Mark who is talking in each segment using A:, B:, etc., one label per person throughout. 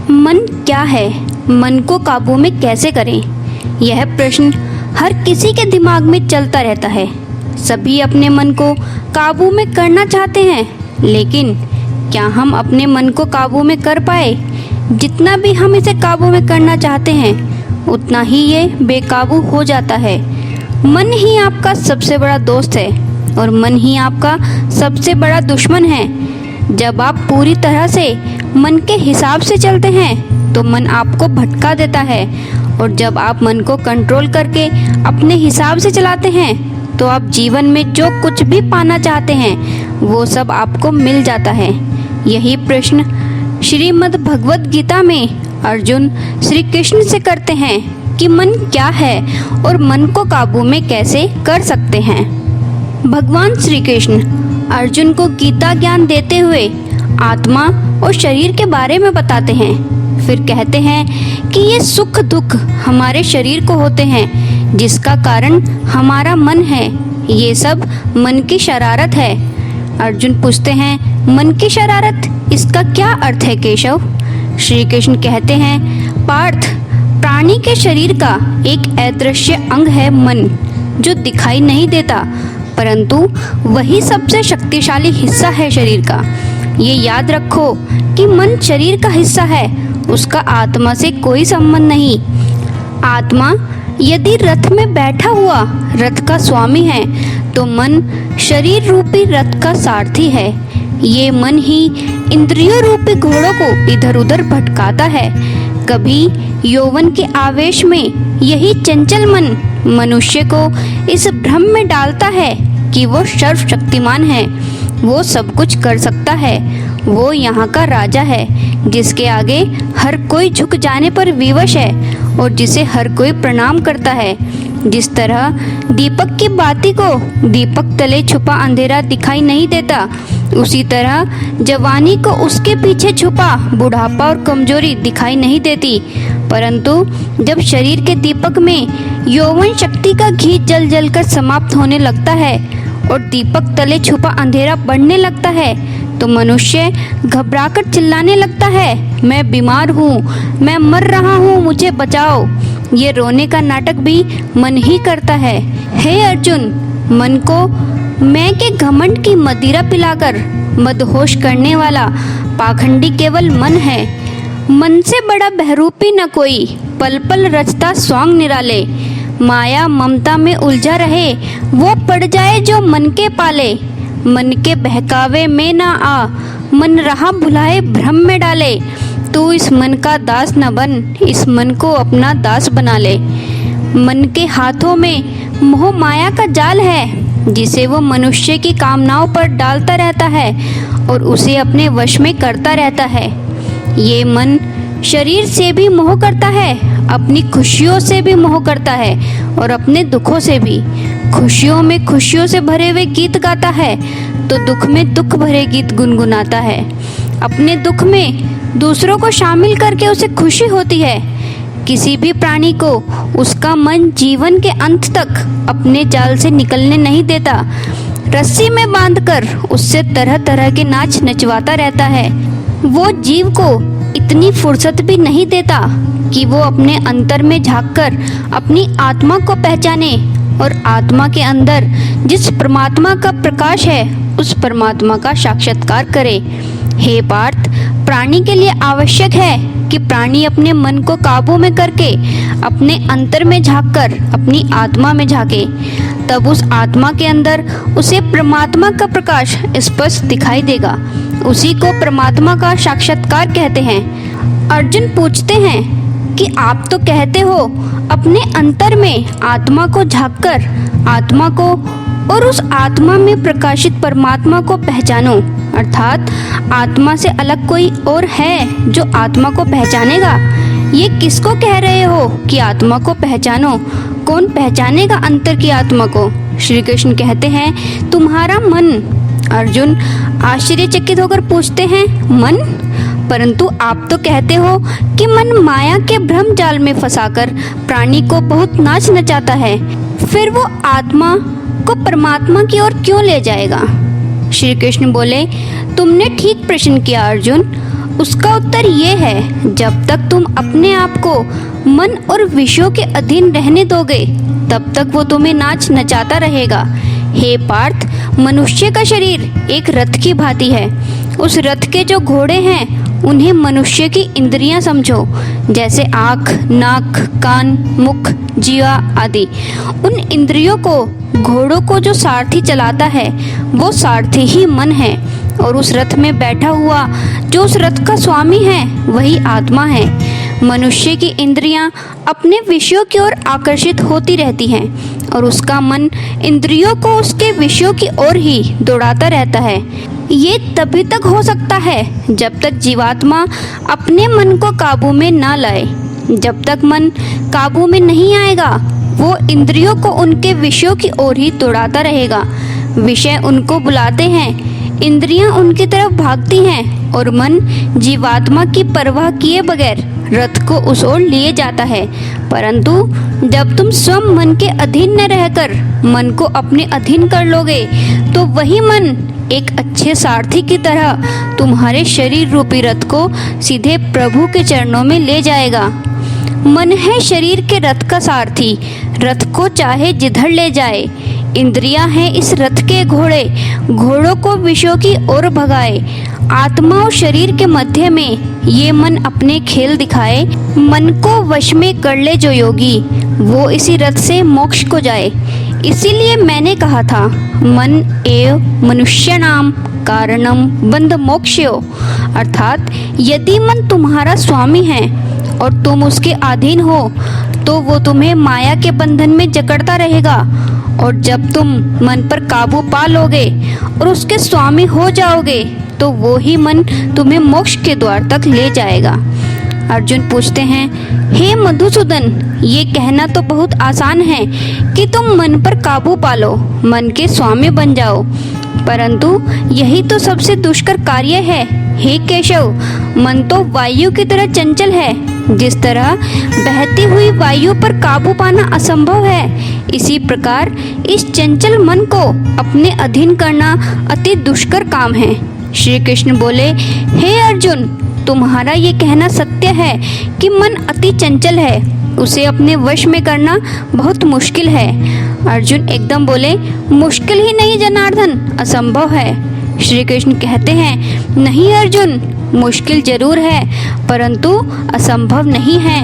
A: मन क्या है? मन को काबू में कैसे करें? यह प्रश्न हर किसी के दिमाग में चलता रहता है। सभी अपने मन को काबू में करना चाहते हैं, लेकिन क्या हम अपने मन को काबू में कर पाए? जितना भी हम इसे काबू में करना चाहते हैं, उतना ही ये बेकाबू हो जाता है। मन ही आपका सबसे बड़ा दोस्त है और मन ही आपका सबसे बड़ा दुश्मन है। जब आप पूरी तरह से मन के हिसाब से चलते हैं तो मन आपको भटका देता है, और जब आप मन को कंट्रोल करके अपने हिसाब से चलाते हैं तो आप जीवन में जो कुछ भी पाना चाहते हैं वो सब आपको मिल जाता है। यही प्रश्न श्रीमद् भगवत गीता में अर्जुन श्री कृष्ण से करते हैं कि मन क्या है और मन को काबू में कैसे कर सकते हैं। भगवान श्री कृष्ण अर्जुन को गीता ज्ञान देते हुए आत्मा और शरीर के बारे में बताते हैं। फिर कहते हैं कि ये सुख दुख हमारे शरीर को होते हैं, जिसका कारण हमारा मन है। ये सब मन की शरारत है। अर्जुन पूछते हैं, मन की शरारत, इसका क्या अर्थ है केशव? श्री कृष्ण कहते हैं, पार्थ, प्राणी के शरीर का एक अदृश्य अंग है मन, जो दिखाई नहीं देता, परंतु वही सबसे शक्तिशाली हिस्सा है शरीर का। ये याद रखो कि मन शरीर का हिस्सा है, उसका आत्मा से कोई संबंध नहीं। आत्मा यदि रथ में बैठा हुआ रथ का स्वामी है, तो मन शरीर रूपी रथ का सारथी है। ये मन ही इंद्रियों रूपी घोड़ों को इधर उधर भटकाता है। कभी यौवन के आवेश में यही चंचल मन मनुष्य को इस भ्रम में डालता है कि वो सर्वशक्तिमान है, वो सब कुछ कर सकता है, वो यहाँ का राजा है, जिसके आगे हर कोई झुक जाने पर विवश है और जिसे हर कोई प्रणाम करता है। जिस तरह दीपक की बाती को दीपक तले छुपा अंधेरा दिखाई नहीं देता, उसी तरह जवानी को उसके पीछे छुपा बुढ़ापा और कमजोरी दिखाई नहीं देती। परंतु जब शरीर के दीपक में यौवन शक्ति का घी जल जल कर समाप्त होने लगता है और दीपक तले छुपा अंधेरा बढ़ने लगता है, तो मनुष्य घबराकर चिल्लाने लगता है, मैं बीमार हूँ, मैं मर रहा हूँ, मुझे बचाओ। ये रोने का नाटक भी मन ही करता है। हे अर्जुन, मन को मैं के घमंड की मदिरा पिलाकर मदहोश करने वाला पाखंडी केवल मन है। मन से बड़ा बहरूपी न कोई, पल पल रचता स्वांग निराले। माया ममता में उलझा रहे, वो पड़ जाए जो मन के पाले। मन के बहकावे में ना आ, मन रहा भुलाए भ्रम में डाले। तू इस मन का दास न बन, इस मन को अपना दास बना ले। मन के हाथों में मोह माया का जाल है, जिसे वो मनुष्य की कामनाओं पर डालता रहता है और उसे अपने वश में करता रहता है। ये मन शरीर से भी मोह करता है, अपनी खुशियों से भी मोह करता है और अपने दुखों से भी। खुशियों में खुशियों से भरे हुए गीत गाता है, तो दुख में दुख भरे गीत गुनगुनाता है। अपने दुख में दूसरों को शामिल करके उसे खुशी होती है। किसी भी प्राणी को उसका मन जीवन के अंत तक अपने जाल से निकलने नहीं देता। रस्सी में बांधकर उससे तरह तरह के नाच नचवाता रहता है। वो जीव को इतनी फुर्सत भी नहीं देता कि वो अपने अंतर में झांककर अपनी आत्मा को पहचाने और आत्मा के अंदर जिस परमात्मा का प्रकाश है, उस परमात्मा का साक्षात्कार करे। हे पार्थ, प्राणी के लिए आवश्यक है कि प्राणी अपने मन को काबू में करके अपने अंतर में झांककर अपनी आत्मा में झांके। तब उस आत्मा के अंदर उसे परमात्मा का प्रकाश स्पष्ट दिखाई देगा। उसी को परमात्मा का साक्षात्कार कहते हैं। अर्जुन पूछते हैं कि आप तो कहते हो अपने अंतर में आत्मा को झांककर आत्मा को और उस आत्मा में प्रकाशित परमात्मा को पहचानो, अर्थात आत्मा से अलग कोई और है जो आत्मा को पहचानेगा। ये किसको कह रहे हो कि आत्मा को पहचानो? कौन पहचानेगा अंतर की आत्मा को? श्री कृष्ण कहते हैं, तुम्हारा मन। अर्जुन आश्चर्यचकित होकर पूछते हैं, मन? परंतु आप तो कहते हो कि मन माया के भ्रम जाल में फंसाकर प्राणी को बहुत नाच नचाता है, फिर वो आत्मा को परमात्मा की ओर क्यों ले जाएगा? श्री कृष्ण बोले, तुमने ठीक प्रश्न किया अर्जुन। उसका उत्तर ये है, जब तक तुम अपने आप को मन और विषयों के अधीन रहने दोगे तब तक वो तुम्हें नाच नचाता रहेगा। हे पार्थ, मनुष्य का शरीर एक रथ की भांति है। उस रथ के जो घोड़े हैं उन्हें मनुष्य की इंद्रियां समझो, जैसे आँख, नाक, कान, मुख, जीवा आदि। उन इंद्रियों को, घोड़ों को जो सारथी चलाता है वो सारथी ही मन है, और उस रथ में बैठा हुआ जो उस रथ का स्वामी है वही आत्मा है। मनुष्य की इंद्रियां अपने विषयों की ओर आकर्षित होती रहती हैं और उसका मन इंद्रियों को उसके विषयों की ओर ही दौड़ाता रहता है। ये तभी तक हो सकता है जब तक जीवात्मा अपने मन को काबू में ना लाए। जब तक मन काबू में नहीं आएगा वो इंद्रियों को उनके विषयों की ओर ही दौड़ाता रहेगा। विषय उनको बुलाते हैं, इंद्रियां उनकी तरफ भागती हैं और मन जीवात्मा की परवाह किए बगैर रथ को उस ओर लिए जाता है। परंतु जब तुम स्वयं मन के अधीन न रहकर मन को अपने अधीन कर लोगे तो वही मन एक अच्छे सारथी की तरह तुम्हारे शरीर रूपी रथ को सीधे प्रभु के चरणों में ले जाएगा। मन है शरीर के रथ का सारथी, रथ को चाहे जिधर ले जाए। इंद्रियां हैं इस रथ के घोड़े, घोड़ों को विषयों की ओर भगाए। आत्मा और शरीर के मध्य में ये मन अपने खेल दिखाए। मन को वश में कर ले जो योगी, वो इसी रथ से मोक्ष को जाए। इसीलिए मैंने कहा था, मन एव मनुष्याणाम कारणम बंध मोक्षयो, अर्थात यदि मन तुम्हारा स्वामी है और तुम उसके अधीन हो तो वो तुम्हें माया के बंधन में जकड़ता रहेगा, और जब तुम मन पर काबू पा लोगे और उसके स्वामी हो जाओगे तो वो ही मन तुम्हें मोक्ष के द्वार तक ले जाएगा। अर्जुन पूछते हैं, हे मधुसूदन, ये कहना तो बहुत आसान है कि तुम मन पर काबू पालो, मन के स्वामी बन जाओ, परंतु यही तो सबसे दुष्कर कार्य है। हे केशव, मन तो वायु की तरह चंचल है। जिस तरह बहती हुई वायु पर काबू पाना असंभव है, इसी प्रकार इस चंचल मन को अपने अधीन करना अति दुष्कर काम है। श्री कृष्ण बोले, हे अर्जुन, तुम्हारा ये कहना सत्य है कि मन अति चंचल है, उसे अपने वश में करना बहुत मुश्किल है। अर्जुन एकदम बोले, मुश्किल ही नहीं जनार्दन, असंभव है। श्री कृष्ण कहते हैं, नहीं अर्जुन, मुश्किल जरूर है परंतु असंभव नहीं है।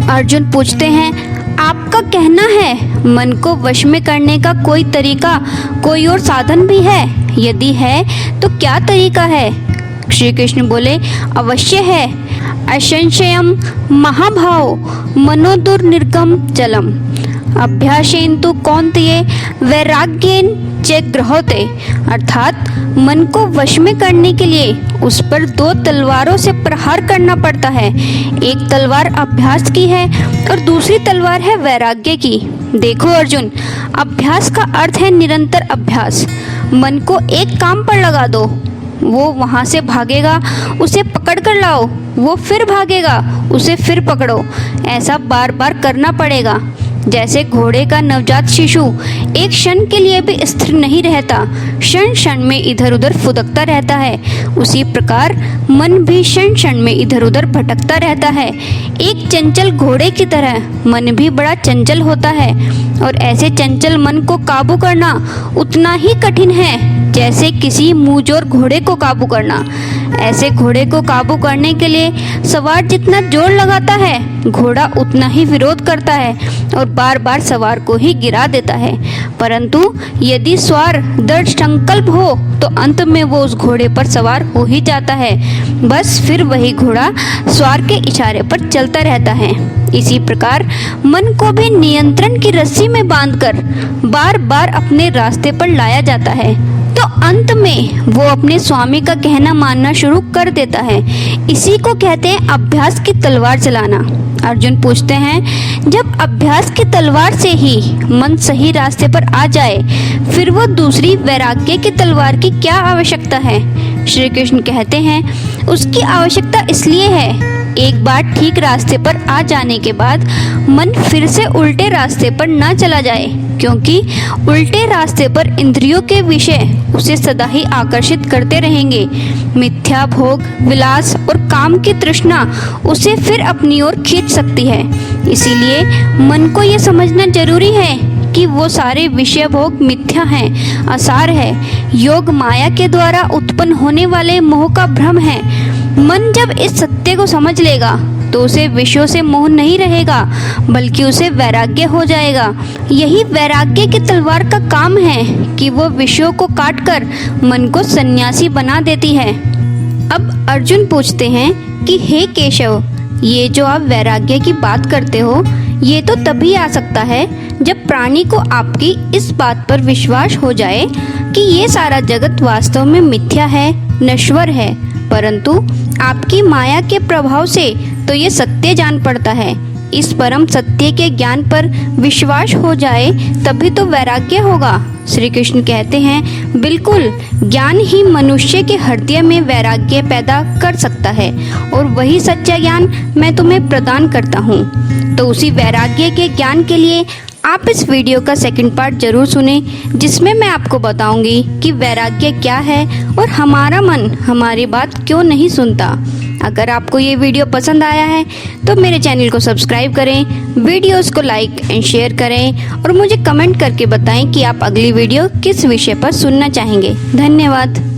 A: अर्जुन पूछते हैं, आपका कहना है मन को वश में करने का कोई तरीका, कोई और साधन भी है? यदि है तो क्या तरीका है? श्री कृष्ण बोले, अवश्य है। असंशयम महाभाव मनोदुर्निर्गम चलम अभ्यासेन तु कौन्तेय वैराग्येन च गृह्यते, अर्थात मन को वश में करने के लिए उस पर दो तलवारों से प्रहार करना पड़ता है। एक तलवार अभ्यास की है और दूसरी तलवार है वैराग्य की। देखो अर्जुन, अभ्यास का अर्थ है निरंतर अभ्यास। मन को एक काम पर लगा दो, वो वहाँ से भागेगा, उसे पकड़ कर लाओ, वो फिर भागेगा, उसे फिर पकड़ो। ऐसा बार बार करना पड़ेगा। जैसे घोड़े का नवजात शिशु एक क्षण के लिए भी स्थिर नहीं रहता, क्षण क्षण में इधर उधर फुदकता रहता है, उसी प्रकार मन भी क्षण क्षण में इधर उधर भटकता रहता है। एक चंचल घोड़े की तरह मन भी बड़ा चंचल होता है, और ऐसे चंचल मन को काबू करना उतना ही कठिन है जैसे किसी मुंहजोर घोड़े को काबू करना। ऐसे घोड़े को काबू करने के लिए सवार जितना जोर लगाता है, घोड़ा उतना ही विरोध करता है और बार बार सवार को ही गिरा देता है। परंतु यदि सवार दृढ़ संकल्प हो तो अंत में वो उस घोड़े पर सवार हो ही जाता है। बस फिर वही घोड़ा सवार के इशारे पर चलता रहता है। इसी प्रकार मन को भी नियंत्रण की रस्सी में बांधकर बार बार अपने रास्ते पर लाया जाता है, तो अंत में वो अपने स्वामी का कहना मानना शुरू कर देता है। इसी को कहते हैं अभ्यास की तलवार चलाना। अर्जुन पूछते हैं, जब अभ्यास की तलवार से ही मन सही रास्ते पर आ जाए, फिर वो दूसरी वैराग्य की तलवार की क्या आवश्यकता है? श्री कृष्ण कहते हैं, उसकी आवश्यकता इसलिए है, एक बार ठीक रास्ते पर आ जाने के बाद मन फिर से उल्टे रास्ते पर ना चला जाए। क्योंकि उल्टे रास्ते पर इंद्रियों के विषय उसे सदा ही आकर्षित करते रहेंगे। मिथ्या भोग, विलास और काम की तृष्णा उसे फिर अपनी ओर खींच सकती है। इसीलिए मन को यह समझना जरूरी है कि वो सारे विषय भोग मिथ्या हैं, आसार है, योग माया के द्वारा उत्पन्न होने वाले मोह का भ्रम है। मन जब इस सत्य को समझ लेगा तो उसे विषयों से मोह नहीं रहेगा, बल्कि उसे वैराग्य हो जाएगा। यही वैराग्य की तलवार का काम है कि वो विषयों को काटकर मन को सन्यासी बना देती है। अब अर्जुन पूछते हैं कि हे केशव, ये जो आप वैराग्य की बात करते हो, ये तो तभी आ सकता है जब प्राणी को आपकी इस बात पर विश्वास हो जाए कि ये सारा जगत वास्तव में मिथ्या है, नश्वर है, परंतु आपकी माया के प्रभाव से तो ये सत्य जान पड़ता है। इस परम सत्य के ज्ञान पर विश्वास हो जाए तभी तो वैराग्य होगा। श्री कृष्ण कहते हैं, बिल्कुल, ज्ञान ही मनुष्य के हृदय में वैराग्य पैदा कर सकता है और वही सच्चा ज्ञान मैं तुम्हें प्रदान करता हूँ। तो उसी वैराग्य के ज्ञान के लिए आप इस वीडियो का सेकंड पार्ट जरूर सुने, जिसमें मैं आपको बताऊंगी कि वैराग्य क्या है और हमारा मन हमारी बात क्यों नहीं सुनता। अगर आपको ये वीडियो पसंद आया है तो मेरे चैनल को सब्सक्राइब करें, वीडियोस को लाइक एंड शेयर करें और मुझे कमेंट करके बताएं कि आप अगली वीडियो किस विषय पर सुनना चाहेंगे। धन्यवाद।